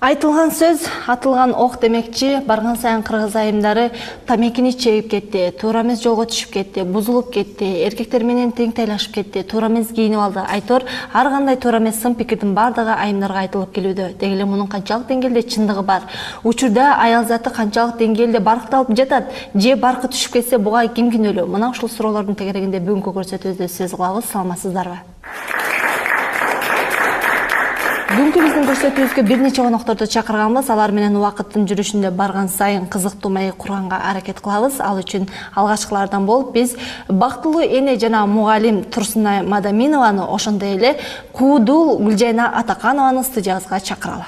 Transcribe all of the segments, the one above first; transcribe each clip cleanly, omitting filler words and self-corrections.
Айтылган сөз, атылган ок демекчи, барган сайын кыргыз айымдары тамекини чегип кетти, туура эмес жолго түшүп кетти, бузулуп кетти, эркектер менен тең тайлашып кетти, туура эмес кийинип алды. Айтор, ар кандай туура эмес сын пикирдин бардыгы айымдарга айтылып келүүдө. Деги эле мунун канчалык деңгээлде чындыгы бар? Учурда аял заты канчалык деңгээлде баркталып жатат? Же баркы түшүп кетсе буга ким күнөөлүү? Мына ушул суроолордун тегерегинде бүгүнкү көрсөтүүбүздө сөз кылабыз. Саламатсыздарбы? Бүгүнкү биздин көрсөтүүбүзгө бир нече конокторду чакырганбыз. Алар менен убакыттын жүрүшүндө барган сайын кызыктуу маек курганга аракет кылабыз. Ал үчүн алгачкылардан болуп биз бактылуу эне жана мугалим Турсунай Мадаминованы, ошондой эле Куудул Гүлжайна Атаканованы студиябызга чакыралы.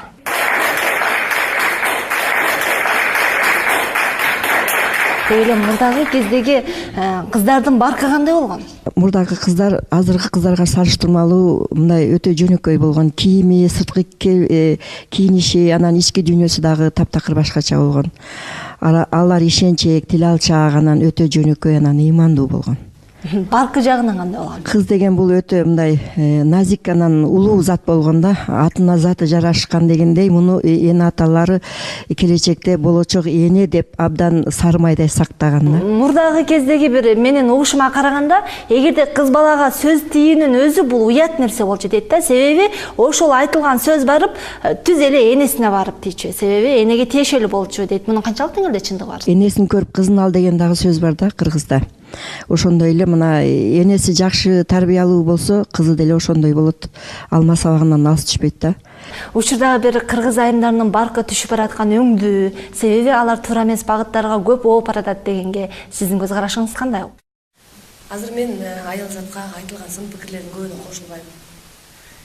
Дейле мурдагы кездеги кыздардын баркы кандай болгон? Мурдагы кыздар азыркы кыздарга салыштырмалуу мындай өтө жөнөкөй болгон. Кийими, сырткы кийиниши, анан ички дүйнөсү дагы таптакыр башкача болгон. Алар ишенчек, тил алчаак, анан өтө жөнөкөй, анан ыймандуу болгон. Баркы жагынан кандай болгон? Кыз деген бул өтө мындай назик, анан улуу зат болгон да. Атына заты жарашкан дегендей, муну эне аталары келечекте болочок эне деп абдан сармайдай сактаган да. Мурдагы кездеги бир менин угушума караганда, эгерде кыз балага сөз тиюунун өзү бул уят нерсе болчу дейт да. Себеби ошол айтылган сөз барып түз эле энесине барып тийчү. Себеби энеге тиешелүү болчу дейт. Мунун канчалык деңгээлде чындыгы бар? Энесин көрүп кызын ал деген дагы сөз бар да кыргызда. Ошондой эле мына энеси жакшы тарбиялуу болсо, кызы деле ошондой болот. Алма сабагынан алыс түшпөйт да. Учурда бир кыргыз айымдарынын баркы түшүп бараткан өңдүү, себеби алар туура эмес багыттарга көп ооп баратат дегенге сиздин көз карашыңыз кандай? Азыр мен аял затка айтылган сын пикирлердин көбүнө кошулбайм.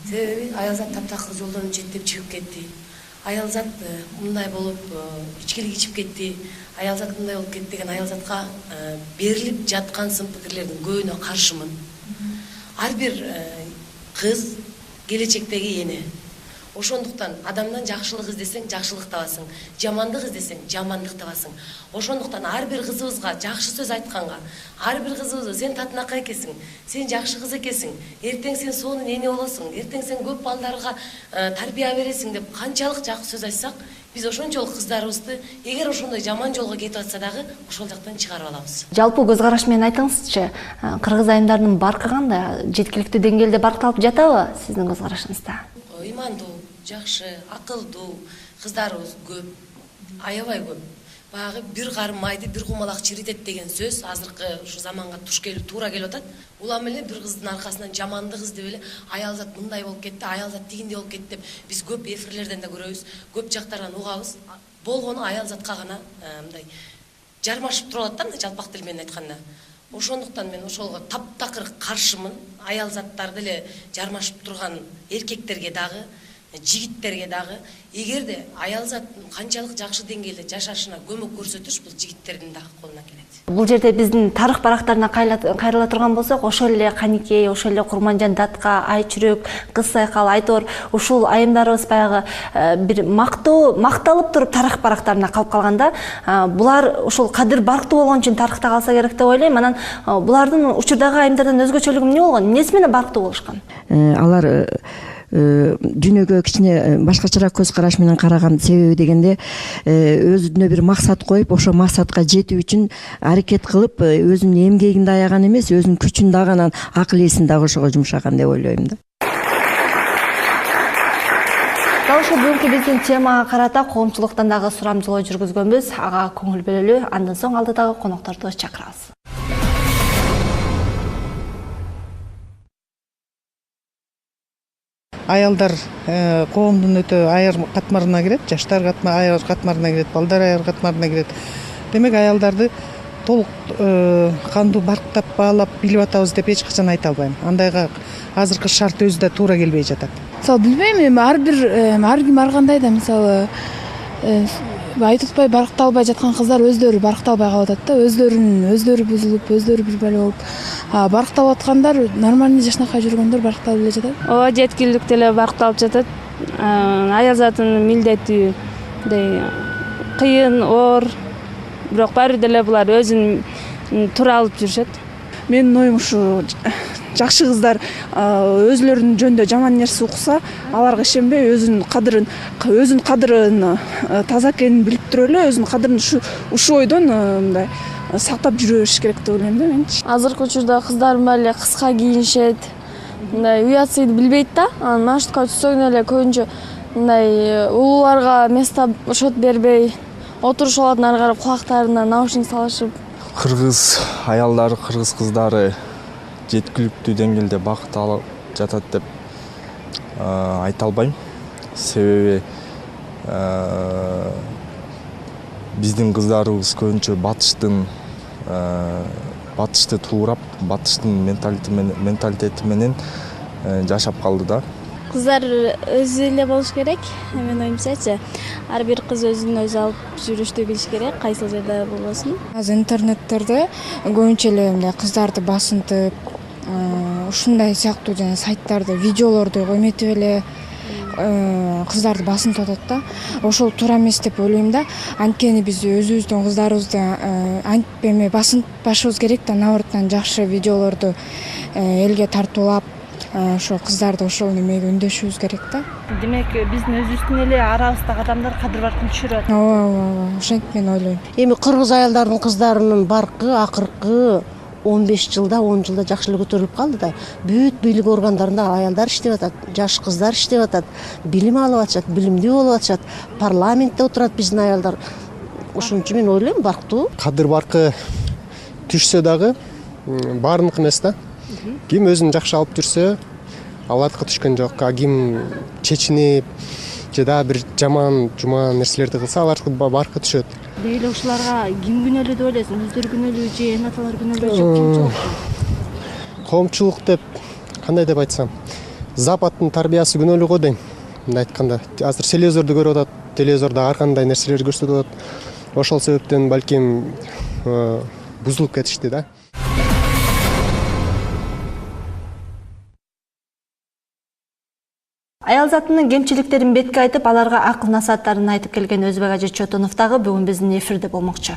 Себеби аял зат таптакыр жолдон четтеп чыгып кетти. Аял зат мындай болуп ичкилик ичип кетти. Аял зат мындай болуп кетти деген аял затка берилип жаткан сын пикирлердин көбүнө каршымын. Ар бир кыз келечектеги эне. Ошондуктан адамдан жакшылык издесең жакшылык табасың, жамандык издесең жамандык табасың. Ошондуктан ар бир кызыбызга жакшы сөз айтканга, ар бир кызыбызга сен татынакай экенсиң, сен жакшы кыз экенсиң, эртең сен сонун эне болосуң, эртең сен көп балдарга тарбия бересиң деп канчалык жакшы сөз айтсак, биз ошончолук кыздарыбызды эгер ошондой жаман жолго кетип атса дагы ошол жактан чыгарып алабыз. Жалпы көз караш менен айтыңызчы, кыргыз айымдарынын баркы кандай? Жеткиликтүү деңгээлде баркталып жатабы сиздин көз карашыңызда? Ыймандуу, жакшы, акылдуу кыздарыбыз көп, аябай көп. Баягы бир карым майды бир кумалак чиритет деген сөз азыркы ушу заманга туура келип атат. Улам эле бир кыздын аркасынан жамандык издеп эле аял зат мындай болуп кетти, аял зат тигиндей болуп кетти деп биз көп эфирлерден да көрөбүз, көп жактардан угабыз. Болгону аял затка гана мындай жармашып туруп атат да, жалпак тил менен айтканда. Ошондуктан мен ошолго таптакыр каршымын. Аял заттар деле жармашып турган эркектерге дагы, жигиттерге дагы, эгерде аял зат канчалык жакшы деңгээлде жашашына көмөк көрсөтүш бул жигиттердин дагы колунан келет. Бул жерде биздин тарых барактарына кайрыла турган болсок, ошол эле Каникей, ошол эле Курманжан Датка, Айчүрөк, Кыз Сайкал, Айтор, ушул айымдарыбыз баягы бир макталып туруп тарых барактарына калып калганда, булар ушул кадыр барктуу болгон үчүн тарыхта калса керек деп ойлойм. Анан булардын учурдагы айымдардан өзгөчөлүгү эмне болгон? Эмнеси менен барктуу болушкан? Алар дүйнөгө кичине башкачараак көз караш менен караган себеби дегенде өзүнө бир максат коюп, ошо максатка жетүү үчүн аракет кылып, өзүнүн эмгегинде аяган эмес, өзүнүн күчүн дагы анан акыл эсин дагы ошого жумшаган деп ойлойм да. Дал ушул бүгүнкү биздин темага карата коомчулуктан дагы сурамжылоо жүргүзгөнбүз. Ага көңүл бөлөлү. Андан соң алдыдагы конокторду чакырабыз. Аялдар коомдун өтө аяр катмарына кирет, жаштар аяр катмарына кирет, балдар аяр катмарына кирет. Демек аялдарды толук кандуу барктап баалап билип атабыз деп эч качан айта албайм. Андайга азыркы шарт өзү да туура келбей жатат. Мисалы билбейм, эми ар ким ар кандай да, мисалы айтытпай баркталбай жаткан кыздар өздөрү баркталбай калып атат да, өздөрү бузулуп, өздөрү бир бала болуп. Баркталып аткандар, нормальный жашнакай жүргөндөр баркталып эле жатат. Ооба, жеткиликтүү эле баркталып жатат. Аял затынын милдети кыйын, оор, бирок баары деле булар өзүн туура алып жүрүшөт. Менин оюм ушу жакшы кыздар өзлөрүнүн жөнүндө жаман нерсе укса, аларга ишенбей өзүнүн кадырын таза экенин билип туруп эле өзүнүн кадырын ушул ойдон мындай сактап жүрө бериш керек деп ойлойм да менчи. Азыркы учурда кыздардын баары эле кыска кийинишет, мындай уят сыйды билбейт да. Анан маршрутка түшсөң эле көбүнчө мындай улууларга место ошот бербей отурушуп алат, ары карап кулактарына наушник салышып. Кыргыз аялдары, кыргыз кыздары жеткиликтүү деңгээлде бакыт алып жатат деп айта албайм. Себеби биздин кыздарыбыз көбүнчө батышты туурап, батыштын менталитети менен жашап калды да. Кыздар өзү эле болуш керек. Мен оюмчачы, ар бир кыз өзүн өзү алып жүрүштү билиш керек, кайсыл жерде болбосун. Азыр интернеттерде көбүнчө эле мындай кыздарды басынтып, ушундай сыяктуу жана сайттарды, видеолорду эметип эле кыздарды басынтып атат да. Ошол туура эмес деп ойлойм да. Анткени биз өзүбүздүн кыздарыбызды антип эме басынтпашыбыз керек да, наоборот жакшы видеолорду элге тартуулап, ошо кыздарды ошол немеге үндөшүбүз керек да. Демек биздин өзүбүздүн эле арабыздагы адамдар кадыр баркын түшүрөт. Ооба, ошентип мен ойлойм. Эми кыргыз аялдардын кыздарынын баркы акыркы 15 жылда 10 жылда жакшы эле көтөрүлүп калды да. Бүт бийлик органдарында аялдар иштеп атат, жаш кыздар иштеп атат, билим алып атышат, билимдүү болуп атышат, парламентте отурат биздин аялдар. Ошон үчүн мен ойлойм барктуу. Кадыр баркы түшсө дагы баарыныкы эмес да. Ким өзүн жакшы алып жүрсө, алардыкы түшкөн жок. Ким чечинип же да бир жаман нерселерди кылса, алардыкы баркы түшөт. Деги эле ушуларга ким күнөөлүү деп ойлойсуң? Өздөрү күнөөлүү же эне аталар күнөөлүү же коомчулук? Коомчулук деп кандай деп айтсам, Западтын тарбиясы күнөөлүү го дейм. Мындай айтканда, азыр телевизорду көрүп атат, телевизордо ар кандай нерселер көрсөтүп атат. Ошол себептен балким бузулуп кетишти да. Аял затынын кемчиликтерин бетке айтып, аларга акыл насааттарын айтып келген Өзбек Ажы Чотонов дагы бүгүн биздин эфирде болмокчу.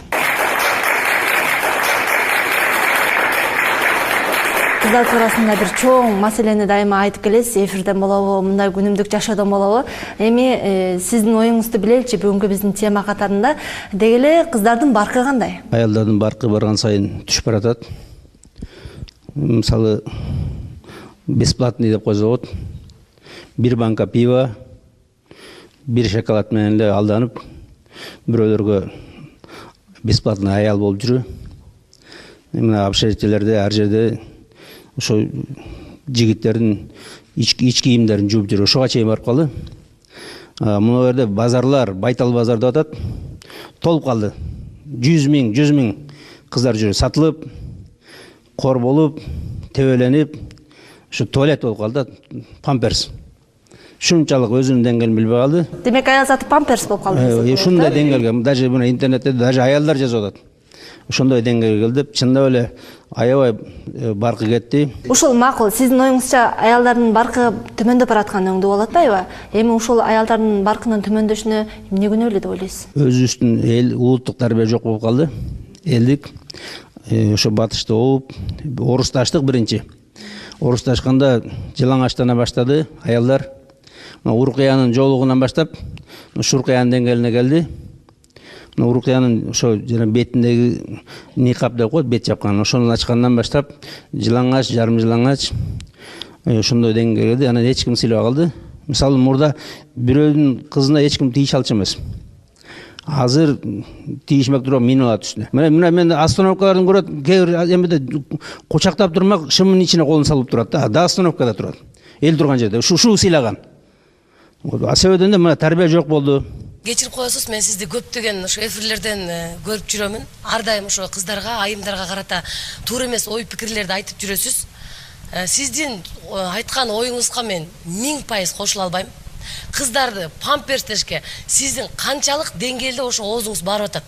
Кыздар туурасында бир чоң маселени дайыма айтып келесиз. Эфирден болобу, мындай күнүмдүк жашоодон болобу. Эми сиздин оюңузду билеличи бүгүнкү биздин тема катарында. Деги эле кыздардын баркы кандай? Аялдардын баркы барган сайын түшүп баратат. Мисалы, бесплатный деп койсо болот. Бир банка пиво, бир шоколад менен эле алданып, бирөөлөргө бесплатный аял болуп жүрүү. Мына общежитиелерде, ар жерде ошо жигиттердин ич кийимдерин жууп жүрүү. Ошого чейин барып калды. Мына жерде базарлар, Байтал базар деп атат, толуп калды. 100 миң кыздар жүрүп, сатылып, кор болуп, тебеленип, ушу туалет болуп калды, памперс. Шунчалык өзүнүн деңгээлин билбей калды. Демек аял заты памперс болуп калды. Ушундай деңгээлге, даже мына интернетте даже аялдар жазып атат. Ошондой деңгээлге келди. Чындап эле аябай баркы кетти. Ушул макул. Сиздин оюңузча аялдардын баркы төмөндөп баратканы өңдүү болуп атпайбы? Эми ушул аялдардын баркынын төмөндөшүнө эмне күнөөлүү деп ойлойсуз? Өзүбүздүн эл улуттук тарбия жок болуп калды. Элдик ошо батышты оуп, орусташтык биринчи. Орусташканда жылаңачтана баштады аялдар. Урукиянын жоолугунан баштап, Шуркиянын деңгээлине келди. Урукиянын ошо жана бетиндеги никап деп коет, бет жапкан. Ошону ачкандан баштап, жылаңач, жарым жылаңач ошондой деңгээлге келди. Анан эч ким сыйлабай калды. Мисалы, мурда бирөөнүн кызына эч ким тийише алчу эмес. Азыр тийишмек туруп минип алат үстүнө. Мына мен остановкаларын көрөт, кээ бир эмеде кучактап турмак, шымын ичине колун салып турат да остановкада турат. Эл турган жерде ушул сыйлаган. Себебинде мына тарбия жок болду. Кечирип коесуз, мен сизди көптөгөн ошо эфирлерден көрүп жүрөмүн. Ар дайым ошо кыздарга, айымдарга карата туура эмес ой пикирлерди айтып жүрөсүз. Сиздин айткан оюңузга мен 1000% кошула албайм. Кыздарды памперстешке сиздин канчалык деңгээлде ошо оозуңуз барып атат.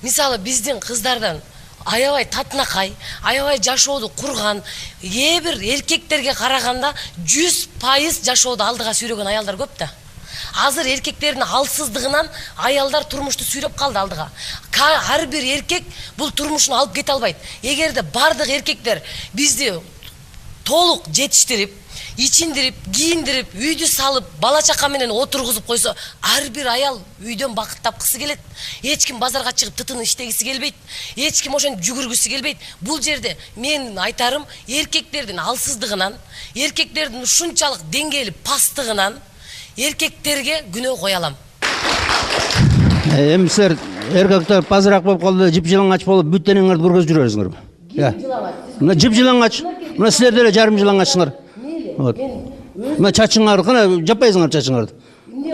Мисалы, биздин кыздардан аябай татынакай, аябай жашоодо курган, бир эркектерге караганда 100% жашоодо алдыга сүйрөгөн аялдар көп да. Азыр эркектердин алсыздыгынан аялдар турмушту сүйрөп калды алдыга. Ар бир эркек бул турмушун алып кете албайт. Эгерде бардык эркектер бизди толук жетиштирип, ичиндирип, кийиндирип, үйдү салып, бала чака менен отургузуп койсо, ар бир аял үйдөн бакыт тапкысы келет. Эч ким базарга чыгып тытын иштегиси келбейт. Эч ким ошентип жүгүргүсү келбейт. Бул жерде менин айтарым эркектердин алсыздыгынан, эркектердин ушунчалык деңгээли пасттыгынан эркектерге күнөө кое алам. Эми силер эркектер пазыраак болуп калды, жип-жылаңач болуп, бүттениңерди көргөзүп жүрөсүңөрбү? Мына жип-жылаңач. Мына силер деле жарым жылаңачсыңар. Вот. Мына чачыңарды кана жаппайсыңар чачыңарды.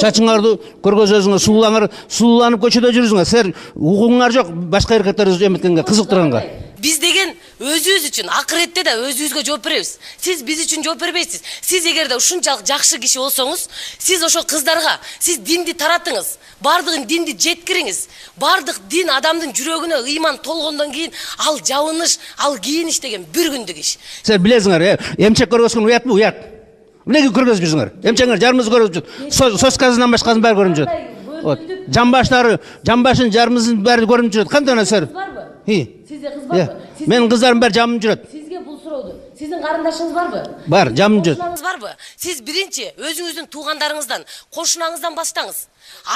Чачыңарды көргөзөсүңөр, сууланып көчөдө жүрүсүңөр. Силер угуңар жок башка эркектер эметкенге, кызыктырганга. Биз деген өзүбүз үчүн акыретте да өзүбүзгө жооп беребиз. Сиз биз үчүн жооп бербейсиз. Сиз эгерде ушунчалык жакшы киши болсоңуз, сиз ошо кыздарга сиз динди таратыңыз. Бардыгын динди жеткириңиз. Бардык дин адамдын жүрөгүнө ыйман толгондон кийин ал жабыныш, ал кийиниш деген бир күндүк иш. Силер билесиңер, эмчек көргөзгөн уятпы, уят. Эмнеге көргөзүп жүрсүңөр? Эмчеңер жарымыбыз көргөзүп жүр. Соскасынан башкасын баары көрүнүп жүрөт. Вот. Жамбашын жарымыбыздын баары көрүнүп жүрөт. Кандай силер? Сизде кыз барбы? Менин кыздарым баары жамын жүрөт. Сизге бул сурооду сиздин карындашыңыз барбы? Бар, жамын жүрөт. Кошунаңыз барбы? Сиз биринчи өзүңүздүн туугандарыңыздан, кошунаңыздан баштаңыз.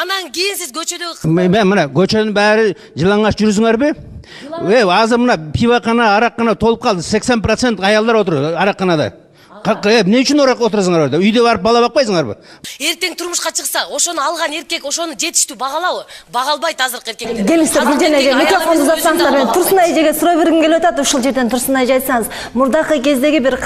Анан кийин сиз көчөдөгү мына көчөнүн баары жылаңач жүрүсүңөрбү? Азыр мына пивокана, араккана толуп калды. 80% аялдар отуруп аракканада. Эмне үчүн отурасыңар орда? Үйдө барып бала бакпайсыңарбы? Эртең турмушка чыкса, ошону алган эркек ошону жетиштүү багалабы? Багалбайт азыркы эркектер. Келиңиздер, Гүлжан эже, микрофонду узатсаңыздар, мен Турсун эжеге суроо бергим келип атат. Ушул жерден Турсун эже айтсаңыз, мурдакы кездеги бир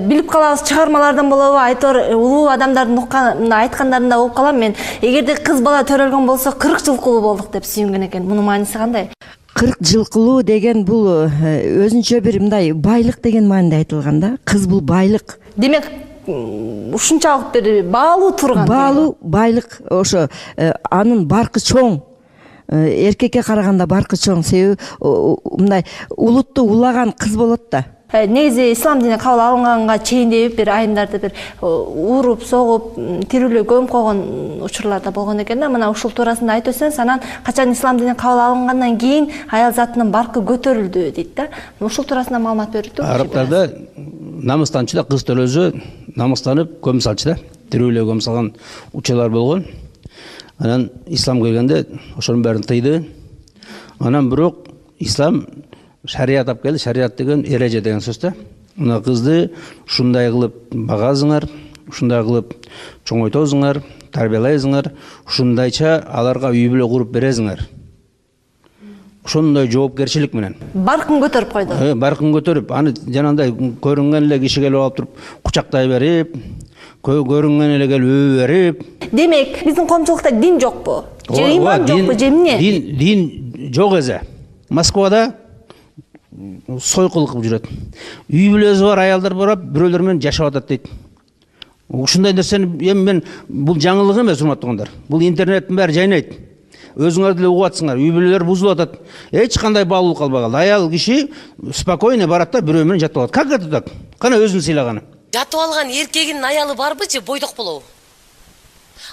билип калабыз чыгармалардан болобу, айтор улуу адамдардын айткандарында болуп калам мен. Эгерде кыз бала төрөлгөн болсо 40 жылкылуу болдук деп сүйүнгөн экен. Мунун мааниси кандай? 40 жылкылуу деген бул өзүнчө бир мындай байлык деген мааниде айтылган да. Кыз бул байлык. Демек ушунчалык бир баалуу турган. Баалуу байлык, ошо анын баркы чоң. Эркекке караганда баркы чоң. Себеби мындай улутту улаган кыз болот да. Негизи ислам динине кабыл алынганга чейин деп бир айымдарды бир уруп, согуп, тирүүлөп көмүп койгон учурларда болгон экен да. Мына ушул туурасында айтып өтсөңүз, анан качан ислам динине кабыл алынгандан кийин аял затынын баркы көтөрүлдү дейт да. Ушул туурасында маалымат берип турчу. Арабтарда намыстанчы да кыз төрөлсө намыстанып көмүп салчу да. Тирүүлөп көмүп салган учурлар болгон. Анан ислам келгенде ошонун баарын тыйды. Анан бирок ислам шарият алып келди. Шарият деген эреже деген сөз да. Мына кызды ушундай кылып багасыңар, ушундай кылып чоңойтосуңар, тарбиялайсыңар, ушундайча аларга үй бүлө куруп бересиңер. Ошондой жоопкерчилик менен. Баркын көтөрүп койду. Баркын көтөрүп, аны жанагындай көрүнгөн эле киши келип алып туруп кучактай берип, көрүнгөн эле келип өбө берип. Демек, биздин коомчулукта дин жокпу? Же иман жокпу, же эмне? Дин жок эзе. Москвада сойкул кылып жүрөт. Үй бүлөсү бар аялдар барып, бирөөлөр менен жашап атат дейт. Ушундай нерсени эми мен бул жаңылык эмес, урматтуугандар. Бул интернеттин баары жайнайт. Өзүңөр деле угуп атсыңар, үй бүлөлөр бузулуп атат. Эч кандай баалуулук калбай калды. Аял киши спокойно барат да бирөө менен жатып алат. Как это так? Кана өзүн сыйлаганы. Жатып алган эркегинин аялы барбы же бойдок болобу?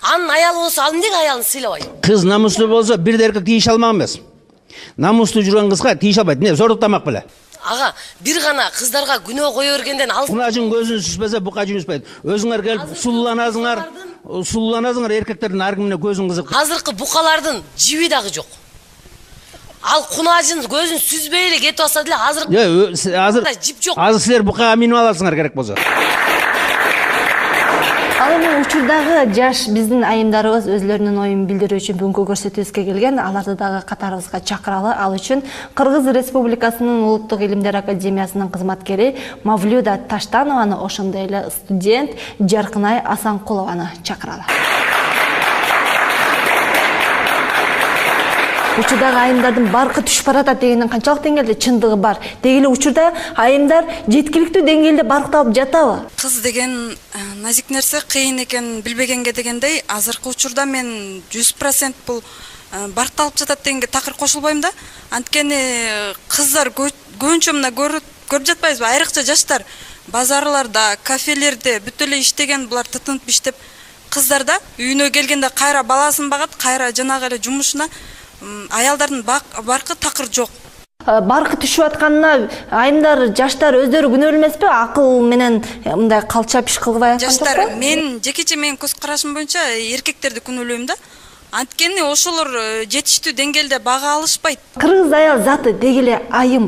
Анын аялы болсо, ал эмнеге аялын сыйлабайт? Кыз намыстуу болсо бир эркек тийише алмак эмес. Намыстуу жүргөн кызга тийише албайт. Не, зордуктамак беле? Ага, бир гана кыздарга күнөө кое бергенден ал кунажың көзүн сүзбөсө букажың үспөйт. Өзүңөр келип сулууланасыңар, эркектердин ар кимине көзүн кызык. Азыркы букалардын жиби дагы жок. Ал кунажын көзүн сүзбөй эле кетип атса деле азыр жип жок. Азыр силер букага минип аласыңар керек болсо. Ал эми учурдагы жаш биздин айымдарыбыз өзлөрүнүн оюн билдирүү үчүн бүгүнкү көрсөтүүбүзгө келген. Аларды дагы катарыбызга чакыралы. Ал үчүн Кыргыз Республикасынын Улуттук илимдер академиясынын кызматкери Мавлюда Таштанованы, ошондой эле студент Жаркынай Асанкулованы чакыралы. Учурдагы айымдардын баркы түшүп баратат дегендин канчалык деңгээлде чындыгы бар? Деги эле учурда айымдар жеткиликтүү деңгээлде баркталып жатабы? Кыз деген назик нерсе, кыйын экен билбегенге дегендей, азыркы учурда мен 100% бул баркталып жатат дегенге такыр кошулбойм да. Анткени кыздар көбүнчө мына көрүп жатпайбызбы? Айрыкча жаштар базарларда, кафелерде бүт эле иштеген, булар тытынып иштеп, кыздар да үйүнө келгенде кайра баласын багат, кайра жанагы эле жумушуна. Аялдардын баркы такыр жок. Баркы түшүп атканына айымдар, жаштар өздөрү күнөөлүү эмеспи? Акыл менен мындай калча пиш кылбай аткан Жаштар, мен жекече менин көз карашым боюнча эркектерди күнөөлөйм да. Анткени ошолор жетиштүү деңгээлде бага алышпайт. Кыргыз аял заты деги эле айым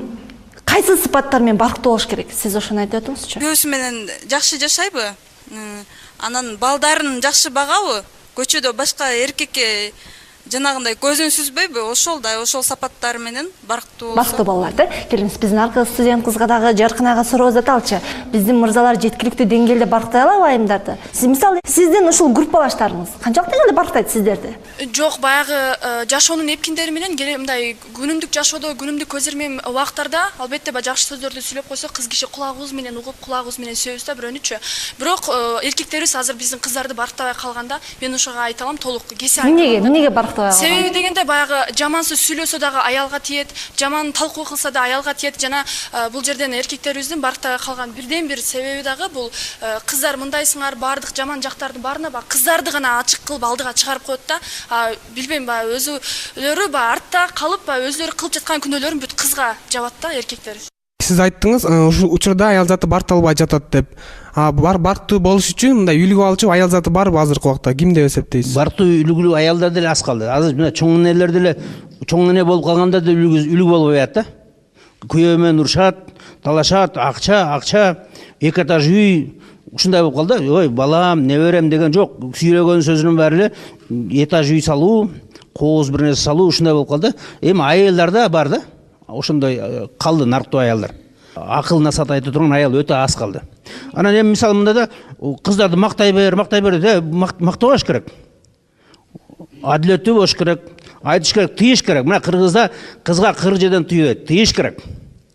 кайсы сыпаттар менен барктуу болуш керек? Сиз ошону айтып атыңызчы. Күйөөсү менен жакшы жашайбы? Анан балдарын жакшы багабы? Көчөдө башка эркекке жанагындай көзүн сүзбөйбү? Ошол сапаттары менен барктуу балдар да. Келиңиз, биздин аркы студент кызга дагы Жаркын ага суроо аталчы. Биздин мырзалар жеткиликтүү деңгээлде барктай алабы айымдарды? Сиз мисалы, сиздин ушул группалаштарыңыз канчалык деңгээлде барктайт сиздерди? Жок, баягы жашоонун эпкиндери менен мындай күнүмдүк жашоодо, күнүмдүк көз ирмем убактарда албетте жакшы сөздөрдү сүйлөп койсо, кыз киши кулагыбыз менен угуп, кулагыбыз менен сөйбүз да бирөөнүчү. Бирок эркектерибиз азыр биздин кыздарды барктабай калганда, мен ошого айта алам, толук кесе айта алам. Эмнеге барктабай калган? Себеби дегенде баягы жаман сөз сүйлөсө дагы аялга тиет, жаман талкуу кылса да аялга тиет. Жана бул жерден эркектерибиздин барктабай калган бирден бир себеби дагы бул кыздар мындайсыңар, баардык жаман жактардын баарына кыздарды гана ачык кылып алдыга чыгарып коет да. Билбейм, өзүлөрү артта калып, өзүлөрү кылып жаткан күнөөлөрүн бүт кызга жабат да эркектер. Сиз айттыңыз, ушул учурда аял заты барталбай жатат деп. Барктуу болуш үчүн мындай үлгү алчу аял заты барбы азыркы убакта? Ким деп эсептейсиз? Барктуу үлгүлүү аялдар деле аз калды. Азыр мына чоң энелер деле чоң эне болуп калганда да үлгү болбой атат да. Күйөө менен урушат, талашат, акча, эки этаж үй, ушундай болуп калды. Ой, балам, неберем деген жок. Сүйлөгөн сөзүнүн баары эле этаж үй салуу, кооз бир нерсе салуу, ушундай болуп калды. Эми аялдарда бар да. Ошондой калды нарктуу аялдар. Акылына сат айта турган аял өтө аз калды. Анан эми мисалы мында да кыздарды мактай бер деп мактабаш керек. Адилеттүү болуш керек, айтыш керек, тыйыш керек. Мына кыргызда кызга кыр жерден тыйылат, тыйыш керек.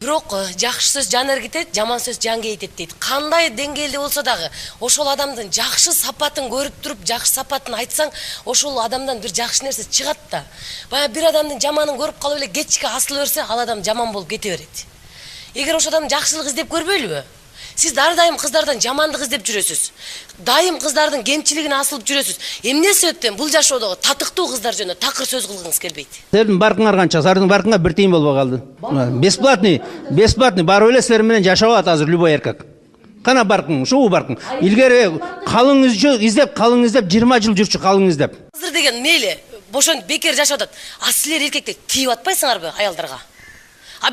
Бирок жакшы сөз жан эргитет, жаман сөз жан кейитет дейт. Кандай деңгээлде болсо дагы ошол адамдын жакшы сапатын көрүп туруп, жакшы сапатын айтсаң, ошол адамдан бир жакшы нерсе чыгат да. Баягы бир адамдын жаманын көрүп калып эле кечке асылып берсе, ал адам жаман болуп кете берет. Эгер ошол адам жакшылык издеп көрбөйлүбү? Сиз ар дайым кыздардан жамандык издеп жүрөсүз. Дайым кыздардын кемчилигине асылып жүрөсүз. Эмне себептен бул жашоодогу татыктуу кыздар жөнүндө такыр сөз кылгыңыз келбейт? Силердин баркыңар канча? Силердин баркыңар бир тыйын болбой калды. Бесплатный барып эле силер менен жашап атат азыр любой эркек. Кана баркың, ушул баркың. Илгери калың издеп 20 жыл жүрчү калың издеп. Азыр деген мейли, бошонуп бекер жашап атат. А силер эркектер тийип атпайсыңарбы аялдарга?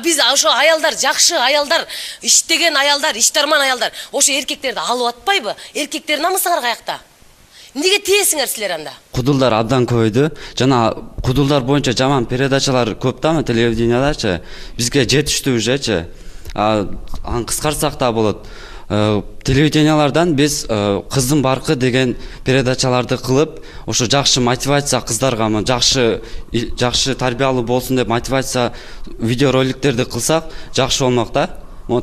Биз ошо аялдар, жакшы аялдар, иштеген аялдар, иштарман аялдар, ошо эркектерди алып атпайбы? Эркектер намысыңар каякта? Эмнеге тиесиңер силер анда? Кудулдар абдан көбөйдү. Жана кудулдар боюнча жаман передачалар көп да телевидениядачы. Бизге жетиштүү ужечи. Аны кыскартсак да болот. Телевидениялардан биз кыздын баркы деген передачаларды кылып, ошо жакшы мотивация кыздарга, жакшы тарбиялуу болсун деп мотивация видеороликтерди кылсак, жакшы болмок да.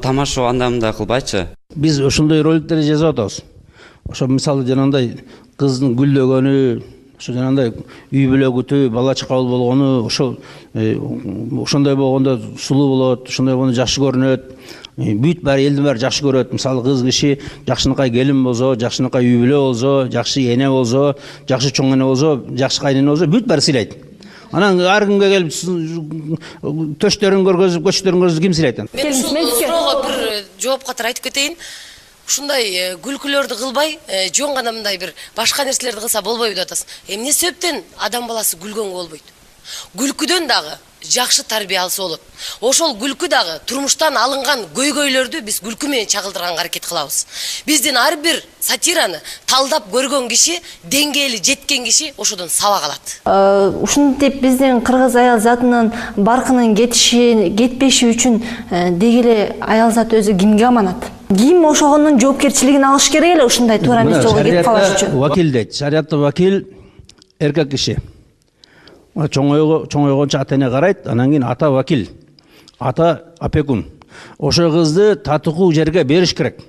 Тамаша андай кылбайчы. Биз ошондой роликтерди жазып атабыз. Ошо мисалы жанагындай кыздын гүлдөгөнү, ошо жанагындай үй бүлөгүтүү, бала чакалуу болгону, ошондой болгондо сулуу болот, ошондой болгондо жакшы көрүнөт. Бүт баары элдин баары жакшы көрөт. Мисалы кыз киши жакшынакай келин болсо, жакшынакай үй бүлө болсо, жакшы эне болсо, жакшы чоң эне болсо, жакшы кайнене болсо, бүт баары сыйлайт. Анан ар кимге келип төштөрүн көргөзүп, көчтөрүн көргөзүп ким сыйлайт? Мен ушул суроого бир жооп катары айтып кетейин. Ушундай күлкүлөрдү кылбай, жөн гана мындай бир башка нерселерди кылса болбойбу деп атасыз. Эмне себептен адам баласы күлгөнгө болбойт? Күлкүдөн дагы жакшы тарбиялысы болот. Ошол күлкү дагы турмуштан алынган көйгөйлөрдү биз күлкү менен чагылдырганга аракет кылабыз. Биздин ар бир сатираны талдап көргөн киши, деңгээли жеткен киши ошодон сабак алат. Ушинтип биздин кыргыз аял затынын баркынын кетпеши үчүн деги эле аял зат өзү кимге аманат? Ким ошогонун жоопкерчилигин алыш керек эле ушундай туура эмес жолго кетип калыш үчүн? Вакил дейт. Шариатта вакил эркек киши. Чоңойгончо ата эне карайт, анан кийин ата вакил, ата опекун. Ошо кызды татыктуу жерге бериш керек.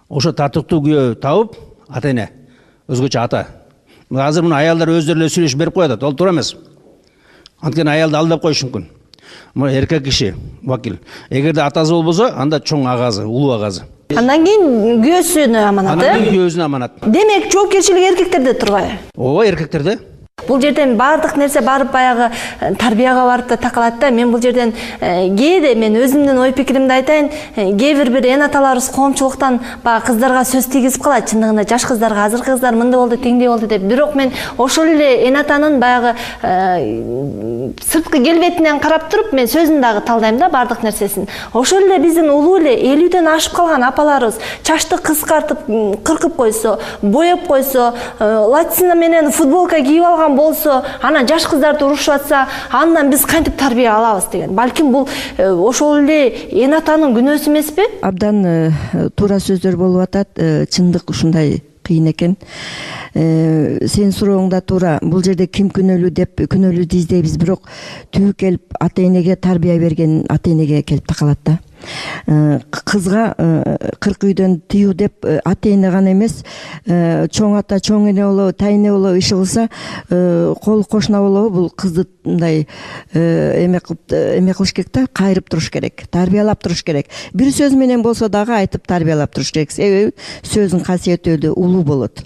Ошо татыктуу күйөө табып, ата эне, өзгөчө ата. Азыр муну аялдар өздөрү эле сүйлөшүп берип коет, ал туура эмес. Анткени аялды алдап коюш мүмкүн. Мына эркек киши вакил. Эгерде атасы болбосо, анда чоң агазы, улуу агазы. Андан кийин күйөөсүнө аманат. Андан кийин күйөөсүнө аманат. Демек, жоопкерчилик эркектерде турбайбы? Ооба, эркектерде. Бул жерден баардык нерсе барып баягы тарбияга барып да такалат да. Мен бул жерден кээде мен өзүмдүн ой пикиримди айтайын, кээ бир эн аталарыбыз коомчулуктан баягы кыздарга сөз тийгизип калат. Чындыгында жаш кыздарга, азыркы кыздар мындай болду, теңдей болду деп. Бирок мен ошол эле эн атанын баягы сырткы келбетинен карап туруп мен сөзүн дагы талдайм да, баардык нерсесин. Ошол эле биздин улуу эле 50ден ашып калган апаларыбыз чачты кыскартып, кыркып койсо, боеп койсо, латина менен футболка кийип алган болсо, анан жаш кыздарды урушуп атса, андан биз кантип тарбия алабыз деген. Балким бул ошол эле эн атанын күнөөсү эмеспи? Абдан туура сөздөр болуп атат. Чындык ушундай кыйын экен. Сен сурооңда туура. Бул жерде ким күнөөлүү деп күнөөлүүдү издейбиз, бирок түбү келип ата энеге тарбия берген ата энеге келип такалат да. Кызга 40 үйдөн тыюу деп ата эне гана эмес, чоң ата, чоң эне болобу, тайэне болобу иши кылса, кол кошуна болобу, бул кызды мындай эме кылыш керек да, кайрып туруш керек, тарбиялап туруш керек. Бир сөз менен болсо дагы айтып тарбиялап туруш керек. Себеби сөздүн касиети өтө улуу болот.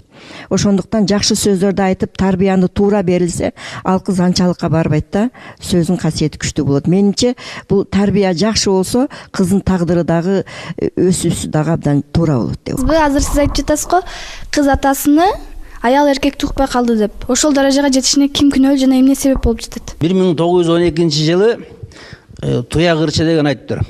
Ошондуктан жакшы сөздөрдү айтып, тарбияны туура берилсе, ал кыз анчалыкка барбайт да, сөздүн касиети күчтүү болот. Менимче, бул тарбия жакшы болсо, кыздын тагдыры дагы, өсүүсү дагы абдан туура болот деп. Азыр сиз айтып жатасыз го, кыз атасыны аял эркекти укпай калды деп. Ошол даражага жетишине ким күнөөлүү жана эмне себеп болуп жатат? 1912-жылы Туя кырчы деген айтыптыр.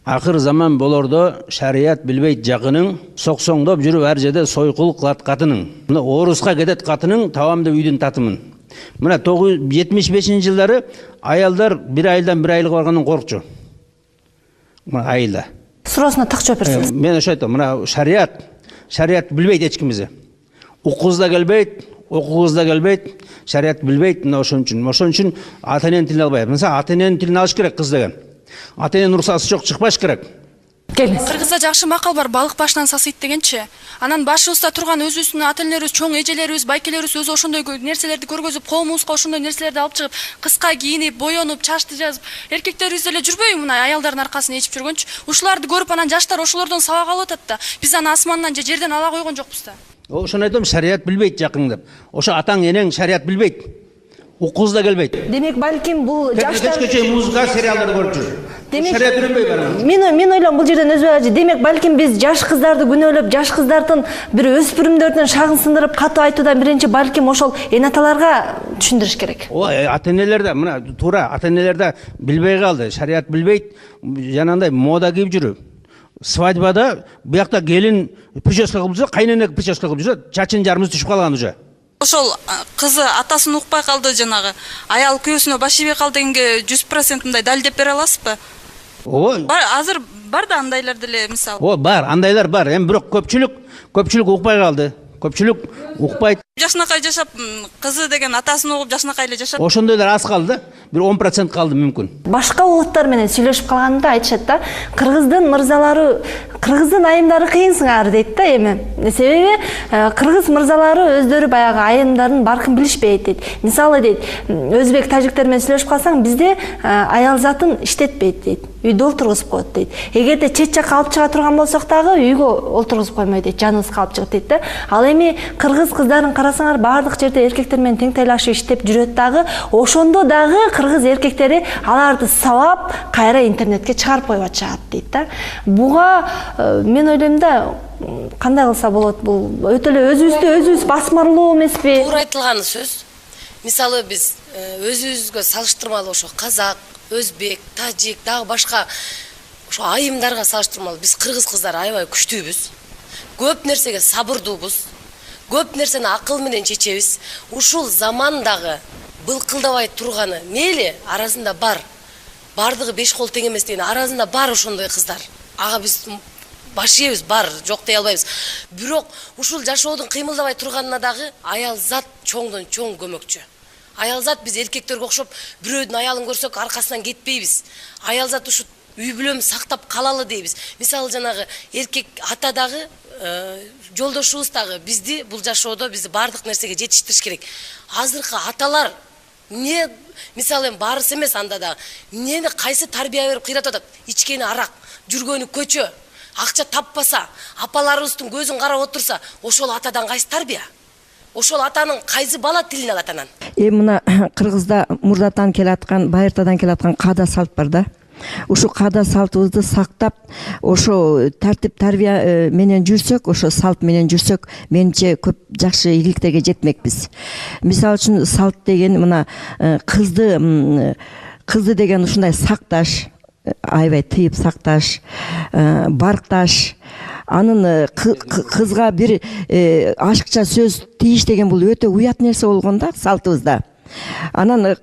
Акыр заман болордо шарият билбейт жакының, соксоңдоп жүрүп ар жерде сойкул кылат катының. Мына оруска кетет катының, табам деп үйдүн татымын. Мына 1975-жылдары аялдар бир айылдан бир айылга баргандан коркчу. Мына айылда. Суроосуна так жооп берсеңиз. Мен ошо айтам, мына шарият билбейт эч кимизи. Укугуз да келбейт, окугуз да келбейт, шарият билбейт, мына ошон үчүн ата эненин тилин албайт. Мисалы ата эненин тилин алыш керек кыз деген. Ата эненин уруксаты жок, чыкпаш керек. Кыргызда жакшы макал бар, балык башынан сасыйт дегенчи. Анан башыбызда турган өзүбүздүн ата энелерибиз, чоң эжелерибиз, байкелерибиз өзү ошондой нерселерди көргөзүп, коомубузга ошондой нерселерди алып чыгып, кыска кийинип, боенуп, чачты жазып, эркектерибиз эле жүрбөйбү мына аялдардын аркасын ээчип жүргөнчү. Ушуларды көрүп анан жаштар ошолордон сабак алып атат да. Биз аны асмандан же жерден ала койгон жокпуз да. Ошону айтам, шарият билбейт жакың деп. Ошо атаң энең шарият билбейт. Укугуз да келбейт. Демек балким бул жаштар кечке чейин музыка сериалдарды көрүп жүр. Шарият үйрөнбөй барам. Мен ойлойм бул жерден өзү демек балким биз жаш кыздарды күнөөлөп, жаш кыздардын бир өспүрүмдөрдүн шагын сындырып катуу айтуудан биринчи балким ошол эн аталарга түшүндүрүш керек. Ата энелер да мына туура, ата энелер да билбей калды. Шарият билбейт, жанагындай мода кийип жүрүп. Свадьбада буякта келин прическа кылып жүрсө, кайнене прическа кылып жүрсө, чачын жарымыз түшүп калган уже. Ошол кызы атасын укпай калды, жанагы аял күйөөсүнө баш ийбей калды дегенге 100% мындай далилдеп бере аласызбы? Азыр бар да андайлар деле мисалы. Бар, андайлар бар. Эми бирок көпчүлүк укпай калды. Көпчүлүк укпайт. Жашынакай жашап, кызы деген атасын угуп жашынакай эле жашап. Ошондойлор аз калды. Бир 10% калды мүмкүн. Башка улуттар менен сүйлөшүп калганда айтышат да, кыргыздын мырзалары, кыргыздын айымдары кыйынсыңар дейт да эми. Себеби кыргыз мырзалары өздөрү баягы айымдардын баркын билишпейт дейт. Мисалы дейт, өзбек, тажиктер менен сүйлөшүп калсаң, бизде аял затын иштетпейт дейт. Үйдө олтургузуп коет дейт. Эгерде чет жакка алып чыга турган болсок дагы үйгө олтургузуп коймойт дейт, жаныбыз калып чыгат дейт да. Ал эми кыргыз кыздарын карасаңар, баардык жерде эркектер менен тең тайлашып иштеп жүрөт дагы, ошондо дагы кыргыз эркектери аларды сабап, кайра интернетке чыгарып коюп атышат дейт да. Буга мен ойлойм да, кандай кылса болот, бул өтө эле өзүбүз басмарлоо эмеспи? Туура айтылган сөз. Мисалы биз өзүбүзгө салыштырмалуу ошо казак, өзбек, тажик, дагы башка ошо айымдарга салыштырмалуу биз кыргыз кыздары аябай күчтүүбүз. Көп нерсеге сабырдуубуз. Көп нерсени акыл менен чечебиз. Ушул замандагы былкылдабай турганы мейли арасында бар. Бардыгы 5 кол тең эмес деген арасында бар ошондой кыздар. Ага биз баш ийебиз, бар, жок дей албайбыз. Бирок ушул жашоодун кыймылдабай турганына дагы аял зат чоңдон чоң көмөкчү. Аял зат биз эркектерге окшоп бирөөдүн аялын көрсөк аркасынан кетпейбиз. Аял зат ушу үй бүлөм сактап калалы дейбиз. Мисалы жанагы эркек ата дагы жолдошубуз дагы бизди бул жашоодо бизди бардык нерсеге жетиштириш керек. Азыркы аталар не мисалы баарысы эмес анда да эмнени кайсы тарбия берип кыйратып атат? Ичкени арак, жүргөнү көчө, акча таппаса, апаларыбыздын көзүн карап отурса, ошол атадан кайсы тарбия? ошол атанын кайсы бала тилин алат анан? Мына Кыргызда мурдатан келаткан, байыртадан келаткан каада салт бар да. Ошо каада салтыбызды сактап, ошо тартип тарбия менен жүрсөк, ошо салт менен жүрсөк, менимче көп жакшы ийгиликтерге жетмекпиз. Мисалы үчүн салт деген мына кызды деген ушундай сакташ, аябай тыйып сакташ, баркташ, анын кызга бир ашыкча сөз тийиш деген бул өтө уят нерсе болгон да салтыбызда. Анан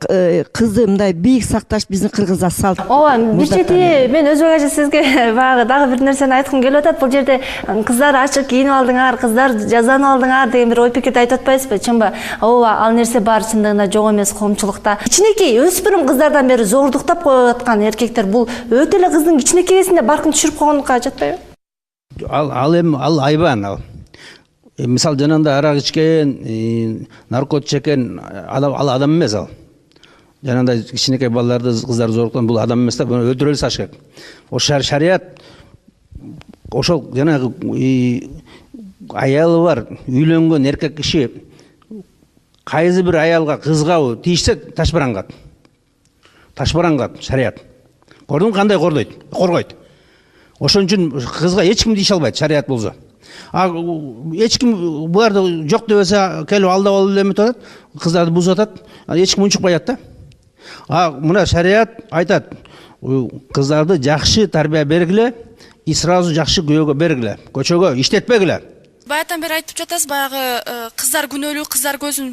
кызды мындай бийик сакташ биздин кыргызда салт. Ооба, бир чети мен өзбек ажа сизге баягы дагы бир нерсени айткым келип атат. Бул жерде кыздар ачык кийинип алдыңар, кыздар жазанып алдыңар деген бир ой пикирди айтып атпайсызбы? Чынбы? Ооба, ал нерсе бар, чындыгында жок эмес коомчулукта. Кичинекей өспүрүм кыздардан бери зордуктап коюп аткан эркектер бул өтө эле кыздын кичинекейсинде баркын түшүрүп койгондукка жатпайбы? Ал айбан ал. Мисал жанында арак ичкен, наркот чекен ал адам эмес ал. Жанында кичинекей балаларды, кыздарды зорлуктан бул адам эмес да, буну өлтүрө эле салыш керек. Ошол шарият ошол жанагы аялы бар, үйлөнгөн эркек киши кайсы бир аялга, кызга тийишсе ташбарангат. Ташбарангат шарият. Көрдүңбү кандай коргойт. Ошон үчүн кызга эч ким тийише албайт, шарият болсо. Эч ким буларды жок дебесе келип алдап алып эле эметип атат, кыздарды бузуп атат, эч ким унчукпайт да. Мына шарият айтат, кыздарды жакшы тарбия бергиле, и сразу жакшы күйөөгө бергиле, көчөгө иштетпегиле. Баятан бери айтып жатасыз, баягы кыздар күнөөлүү, кыздар көзүн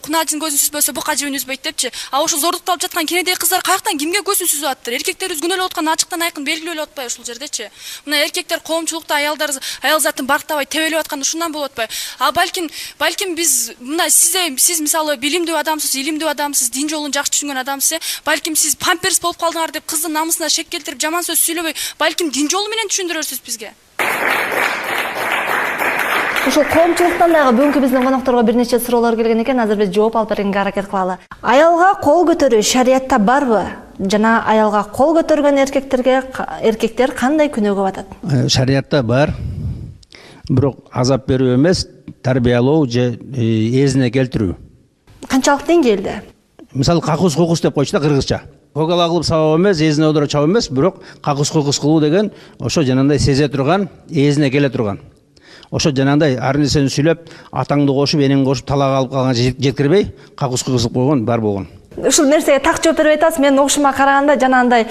кунажын көзүн сүзбөсө бука жибин үзбөйт депчи. Ошол зордукталып жаткан кенедей кыздар каяктан кимге көзүн сүзүп аттыр? Эркектерибиз күнөөлөп аткан ачыктан айкын белгилүү болуп атпайбы ушул жердечи? Мына эркектер коомчулукта аял затын барктабай тебелеп аткан ушундан болуп атпайбы? Балким биз мына сиз мисалы билимдүү адамсыз, илимдүү адамсыз, дин жолун жакшы түшүнгөн адамсыз, балким сиз памперс болуп калдыңар деп кыздын намысына шек келтирип жаман сөз сүйлөбөй, балким дин жолу менен түшүндүрөрсүз бизге. Ушул коомчулуктан дагы бүгүнкү биздин конокторго бир нече суроолор келген экен, азыр биз жооп алып бергенге аракет кылалы. Аялга кол көтөрүү шариятта барбы? Жана аялга кол көтөргөн эркектер кандай күнөөгө батат? Шариятта бар. Бирок азап берүү эмес, тарбиялоо же эзине келтирүү. Канчалык деңгээлде? Мисалы какус деп койчу да кыргызча. Когала кылып сабап эмес, эзине одура чабып эмес, бирок какус кылуу деген ошо жанагындай сезе турган, эзине келе турган. Ошо жанагындай ар нерсени сүйлөп, атаңды кошуп, энеңди кошуп талак алып калганга жеткирбей, какус кылып койгон бар болгон. Ушул нерсеге так жооп бербей атасыз. Мен окушума караганда жанагындай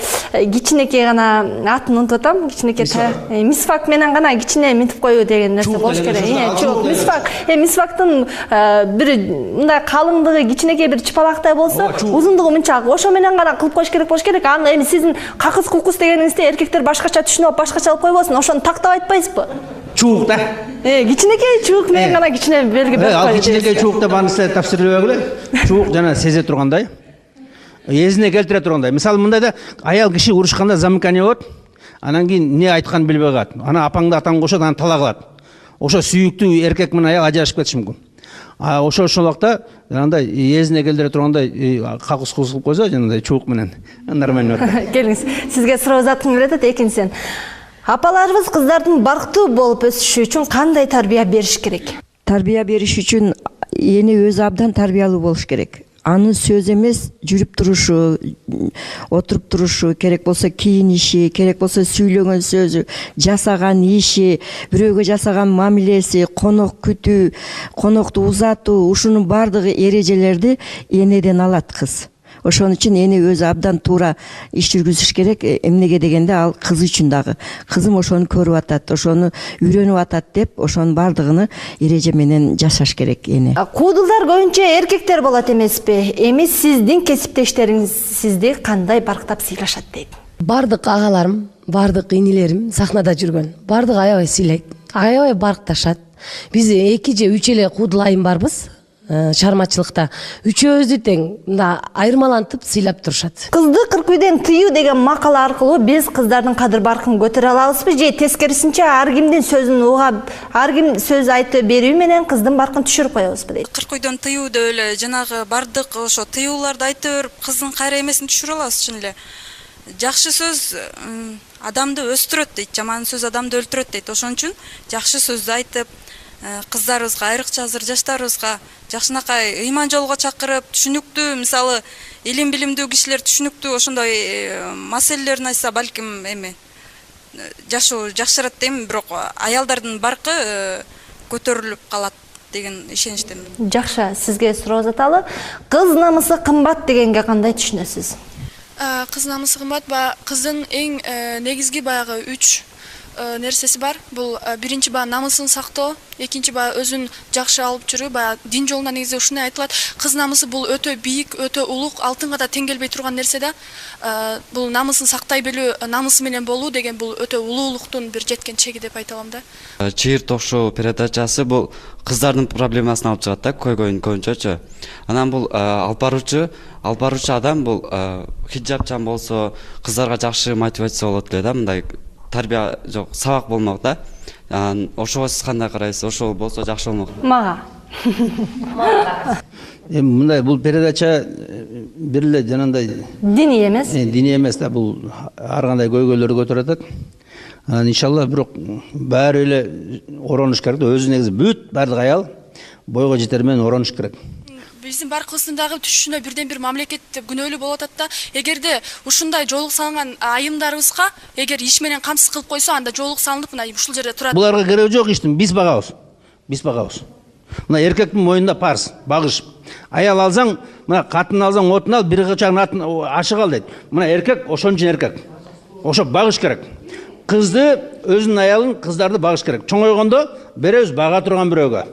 кичинекей гана атын унутуп атам. Кичинекей мисвак менен гана кичине минтип коюу деген нерсе болуш керек. Жок, мисвактын бир мындай калыңдыгы кичинекей бир чыпалактай болсо, узундугу мынчалык. Ошо менен гана кылып коюш керек болуш керек. Аны эми сиздин какыс кукус дегениңизде эркектер башкача түшүнүп, башкача алып койбосун. Ошону тактап айтпайсызбы? Чуук да. Кичинекей чуук менен гана кичине белги берип коюу. Ал кичинекей чуук деп аны силер тапшырбегиле. Чуук жана сезе тургандай, эзине келтире тургандай. Мисалы мындайда аял киши урушканда замыкание болот. Анан кийин эмне айтканын билбей калат. Ана апаңды атаң кошот, аны талак кылат. Ошо сүйүктүү эркек менен аял ажырашып кетиши мүмкүн. Ошол убакта жанагындай эзине келтире тургандай какус кылып койсо, жанагындай чуук менен нормально болот. Келиңиз, сизге суроо заткым келип атат. Экинчиден, апаларыбыз кыздардын барктуу болуп өсүшү үчүн кандай тарбия бериш керек? Тарбия бериш үчүн эне өзү абдан тарбиялуу болуш керек. Анын сөз эмес, жүрүп турушу, отуруп турушу, керек болсо кийиниши, керек болсо сүйлөгөн сөзү, жасаган иши, бирөөгө жасаган мамилеси, конок күтүү, конокту узатуу, ушунун бардыгы эрежелерди энеден алат кыз. Ошон үчүн эне өзү абдан туура иш жүргүзүш керек. Эмнеге дегенде ал кыз үчүн дагы. Кызым ошону көрүп атат, ошону үйрөнүп атат деп, ошонун бардыгыны эреже менен жашаш керек эне. Куудулдар көбүнчө эркектер болот эмеспи? Эми сиздин кесиптештериңиз сизди кандай барктап сыйлашат дейт? Бардык агаларым, бардык инилерим сахнада жүргөн. Бардык аябай сыйлайт, аябай баркташат. Биз 2 же 3 эле куудул айым барбыз. Чармачылыкта үчөөбүздү тең мында айырмалантып сыйлап турушат. Кызды кырк үйдөн тыюу деген макала аркылуу биз кыздардын кадыр баркын көтөрө алабызбы же тескерисинче ар кимдин сөзүн угап, ар ким сөз айтып берүү менен кыздын баркын түшүрүп коебузбу дейт. Кырк үйдөн тыюу деп эле жанагы бардык ошо тыюуларды айтып берип кыздын кайра эмесин түшүрө алабыз чын эле. Жакшы сөз адамды өстүрөт дейт, жаман сөз адамды өлтүрөт дейт. Ошон үчүн жакшы сөздү айтып, кыздарыбызга айрыкча азыр жаштарыбызга жакшынакай ыйман жолго чакырып, түшүнүктүү, мисалы илим билимдүү кишилер түшүнүктүү ошондой маселелерин айтса балким эми жашоо жакшырат дейм, бирок аялдардын баркы көтөрүлүп калат деген ишеничтемин. Жакшы, сизге суроо жаталы. Кыз намысы кымбат дегенге кандай түшүнөсүз? Кыз намысы кымбат, кыздын эң негизги баягы 3 нерсеси бар. Бул биринчи намысын сактоо, экинчи өзүн жакшы алып жүрүү, дин жолунда негизи ушуну айтылат. Кыз намысы бул өтө бийик, өтө улук, алтынга да тең келбей турган нерсе да. Бул намысын сактай билүү, намысы менен болуу деген бул өтө улуулуктун бир жеткен чеги деп айта алам да. Чыйыр ток-шоу передачасы бул кыздардын проблемасын алып чыгат да, көйгөйүн көбүнчөчү. Анан бул алып баруучу адам бул хиджабчан болсо, кыздарга жакшы мотивация болот эле да, мындай тарбия жок, сабак болмок да. Ошого сиз кандай карайсыз? Ошол болсо жакшы болмок. Мага. Мындай бул передача бир эле жанагындай Диний эмес. Диний эмес да, бул ар кандай көйгөйлөрдү көтөрөт атат. Иншалла бирок баары эле оронуш керек да, өзү негизи бүт бардык аял бойго жетер менен оронуш керек. Биздин баркыбыздын дагы түшүнө бирден бир мамлекет күнөөлүү болот атат да. Эгерде ушундай жоолук салынган айымдарыбызга эгер иш менен камсыз кылып койсо, анда жоолук салынып мына ушул жерде турат. Буларга кереги жок иштин, биз багабыз. Мына эркектин мойнунда парыз, багыш. Аял алсаң, мына катын алсаң отун ал, бир кычагын атын ашык ал дейт. Мына эркек ошон үчүн эркек. Ошо багыш керек. Кызды, өзүнүн аялын, кыздарды багыш керек. Чоңойгондо беребиз бага турган бирөөгө.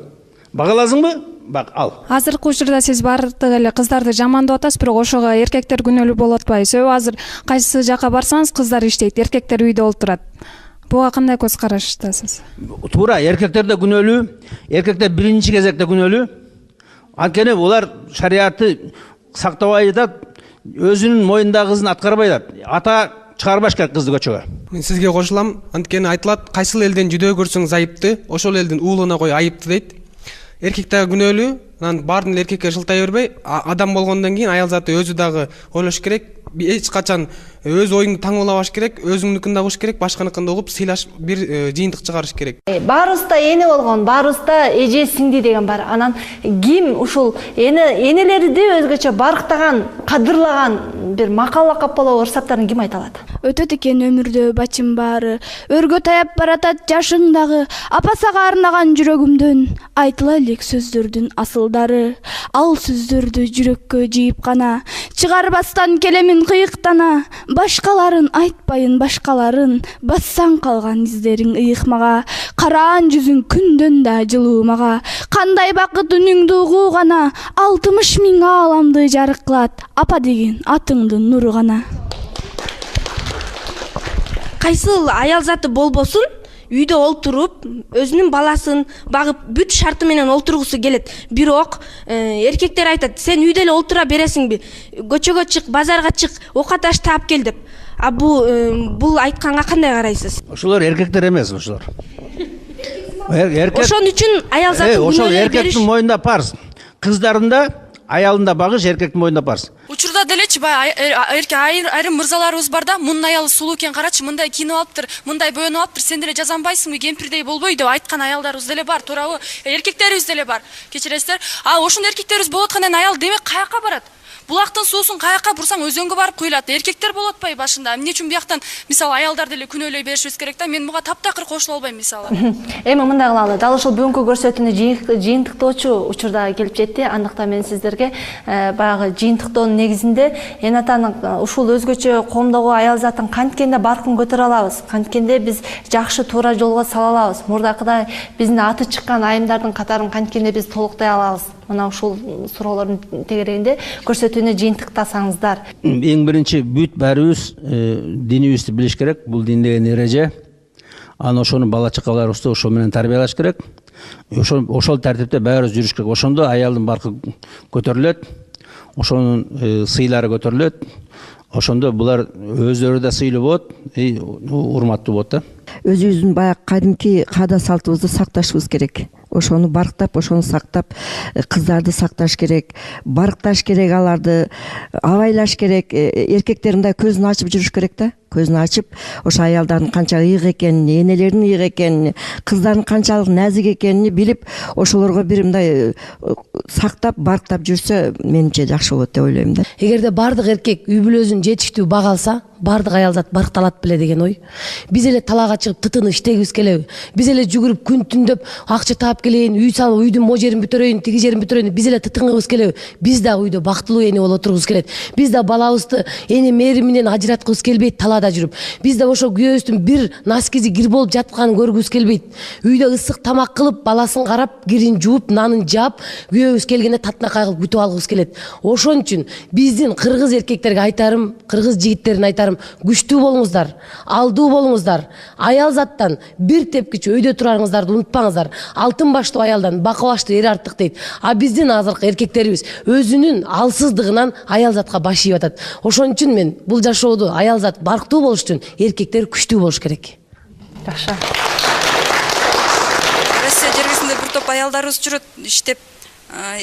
Багаласыңбы? Бак, ал. Азыркы учурда сиз бардык эле кыздарды жамандап атасыз, бирок ошого эркектер күнөөлүү болуп атпайбы? Себеби азыр кайсы жака барсаңыз кыздар иштейт, эркектер үйдө олтурат. Буга кандай көз караштасыз? Туура, эркектер да күнөөлүү. Эркектер биринчи кезекте күнөөлүү. Анткени булар шариатты сактабай атат, өзүнүн мойнундагы кызын аткарбай атат. Ата чыгарбаш керек кызды көчөгө. Мен сизге кошулам. Анткени айтылат, кайсыл элден жүдөө көрсөңүз айыпты, ошол элдин уулуна кой айыпты дейт. Эркек дагы күнөөлүү, анан баардын эркекке шылтай бербей, адам болгондон кийин аял заты өзү дагы ойлош керек. Эч качан өз оюңду таңбалабаш керек, өзүңнүкүн да угуш керек, башканыкын да угуп, сыйлаш бир жыйынтык чыгарыш керек. Баарыбызда эне болгон, баарыбызда эже сиңди деген бар. Анан ким ушул энелерди өзгөчө барктаган, кадырлаган бир макал лакап болобу ырсаптарын ким айта алат? Өтөт экен өмүрдө бачым баары, өргө таяп баратат жашыңдагы, апасага арнаган жүрөгүмдөн айтыла элек сөздөрдүн асылдары. Ал сөздөрдү жүрөккө жыйып гана, чыгарбастан келемин кыйыктана. Башкаларын айтпайын, башкаларын бассаң калган издериң ыйыкмага. Караан жүзүң күндөн да жылуумага. Кандай бакыт үнүңдү угуугана, 60 000 ааламды жарык кылат, апа деген атыңдын нуру гана. Кайсыл аял заты болбосун, үйдө олтуруп, өзүнүн баласын багып бүт шарты менен олтургусу келет. Бирок эркектер айтат, сен үйдө эле олтура бересиңби? Көчөгө чык, базарга чык, окаташ таап кел деп. Бул айтканга кандай карайсыз? Ошолор эркектер эмес, ошолор. Ошон үчүн аял заты ошол эркектин мойнунда парыз. Кыздарында аялында багыш, эркектин мойнунда парыз. Учурда делечи айрым мырзаларыбыз бар да, мунун аялы сулуу экен, карачы, мындай кийинип алыптыр, мындай боенуп алыптыр, сен деле жазанбайсыңбы, кемпирдей болбой деп айткан аялдарыбыз деле бар, туурабы? Эркектерибиз деле бар. Кечиресиздер. Ошон эркектерибиз болуп аткандан аял демек каяка барат? Булактын суусун каяка бурсаң өзөнгө барып куюлат. Эркектер болуп атпайбы башында? Эмне үчүн бияктан мисалы аялдар деле күнөөлөй беришибиз керек да? Мен буга таптакыр кошула албайм мисалы. Эми мындай кылалы, дал ушул бүгүнкү көрсөтүүнү жыйынтыктоочу учурда келип жетти. Андыктан мен сиздерге баягы жыйынтыктоонун негизинде энатанын ушул өзгөчө коомдогу аял затын канткенде баркын көтөрө алабыз, канткенде биз жакшы туура жолго сала алабыз, мурдакыдай биздин аты чыккан айымдардын катарын канткенде биз толуктай алабыз. Мына ушул суроолордун тегерегинде көрсөтүүнү жыйынтыктасаңыздар. Эң биринчи бүт баарыбыз динибизди билиш керек. Бул дин деген эреже. Аны ошону бала чакаларыбызды ошол менен тарбиялаш керек. Ошол тартипте баарыбыз жүрүш керек. Ошондо аялдын баркы көтөрүлөт. Ошонун сыйлары көтөрүлөт. Ошондо булар өздөрү да сыйлуу болот, урматтуу болот да. Өзүбүздүн баягы кадимки каада салтыбызды сакташыбыз керек. Ошону барктап, ошону сактап, кыздарды сакташ керек, баркташ керек, аларды абайлаш керек, эркектердин да көзүн ачып жүрүш керек да. көзүн ачып ошо аялдардын канча ыйык экенин, энелердин ыйык экенин, кыздардын канчалык назик экенин билип, ошолорго бир мындай сактап, барктап жүрсө, менимче жакшы болот деп ойлойм да. Эгерде бардык эркек үй бүлөсүн жетиштүү бага алса, бардык аялзат баркталат беле деген ой. Биз эле талаага чыгып тытынып иштегибиз келеби? Биз эле жүгүрүп күн түндөп акча таап келейин, үй салып, үйдүн мо жерин бүтөрөйүн, тиги жерин бүтөрөйүн, биз эле тытынгыбыз келеби? Биз дагы үйдө бактылуу эне болуп отургубуз келет. Биз да балабызды эне мээри менен ажыраткыбыз келбейт талаада жүрүп. Биз да ошо күйөөбүздүн бир носкизи кир болуп жатканын көргүбүз келбейт. Үйдө ысык тамак кылып, баласын карап, кирин жууп, нанын жаап, күйөөбүз келгенде татынакай кылып күтүп алгыбыз келет. Ошон үчүн биздин кыргыз эркектерге айтарым, кыргыз жигиттерине айтарым, күчтүү болуңуздар, алдуу болуңуздар. Аялзаттан бир тепкичи өйдө турарыңыздарды унутпаңыздар. Алтын баштуу аялдан бака баштуу эр артык дейт. А биздин азыркы эркектерибиз өзүнүн алсыздыгынан аялзатка баш ийип атат. Ошон үчүн мен бул жашоодо аялзат барктуу болуш үчүн эркектер күчтүү болуш керек. Жакшы. Россия жергесинде бир топ аялдарыбыз жүрөт, иштеп.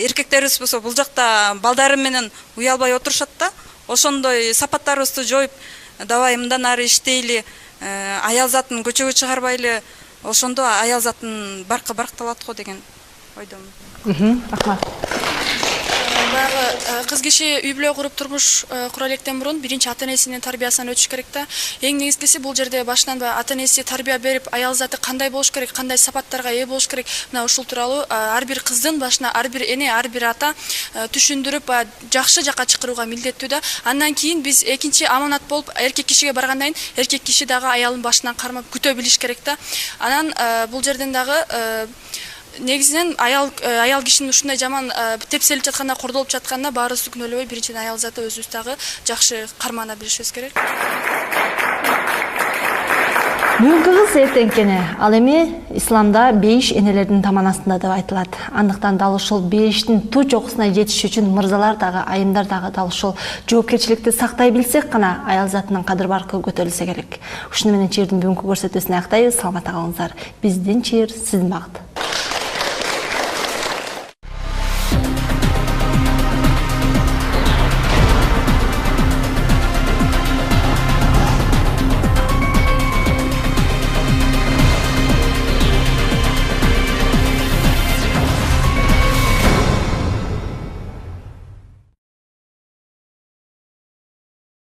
Эркектерибиз болсо бул жакта балдары менен уялбай отурушат да. Ошондой сапаттарыбызды жоюп, давай мындан ары иштейли, аялзатын көчөгө чыгарбайлы, ошондо аялзатын баркы баркталат го деген ойдомун. Рахмат. Баягы кыз киши үй бүлө куруп турмуш кура электен мурун биринчи ата энесинин тарбиясынан өтүш керек да. Эң негизгиси бул жерде башынан ата энеси тарбия берип, аял заты кандай болуш керек, кандай сапаттарга ээ болуш керек. Мына ушул тууралуу ар бир кыздын башына ар бир эне, ар бир ата түшүндүрүп, жакшы жакка чакырууга милдеттүү да. Андан кийин биз экинчи аманат болуп эркек кишиге баргандан кийин эркек киши дагы аялын башынан кармап күтө билиш керек да. Анан бул жерден дагы негизинен аял кишинин ушундай жаман тепселип жатканда, кордолуп жатканда баарыбызды күнөөлөбөй, биринчиден аял заты өзүбүз дагы жакшы кармана билишибиз керек. Бүгүнкү кыз эртеңкени. Ал эми исламда бейиш энелердин таман астында деп айтылат. Андыктан дал ушул бейиштин туу чокусуна жетиш үчүн мырзалар дагы, айымдар дагы дал ушул жоопкерчиликти сактай билсек гана аял затынын кадыр баркы көтөрүлсө керек. Ушуну менен чыйырдын бүгүнкү көрсөтүүсүн аяктайбыз. Саламатта калыңыздар. Биздин чыйыр, сиздин багыт.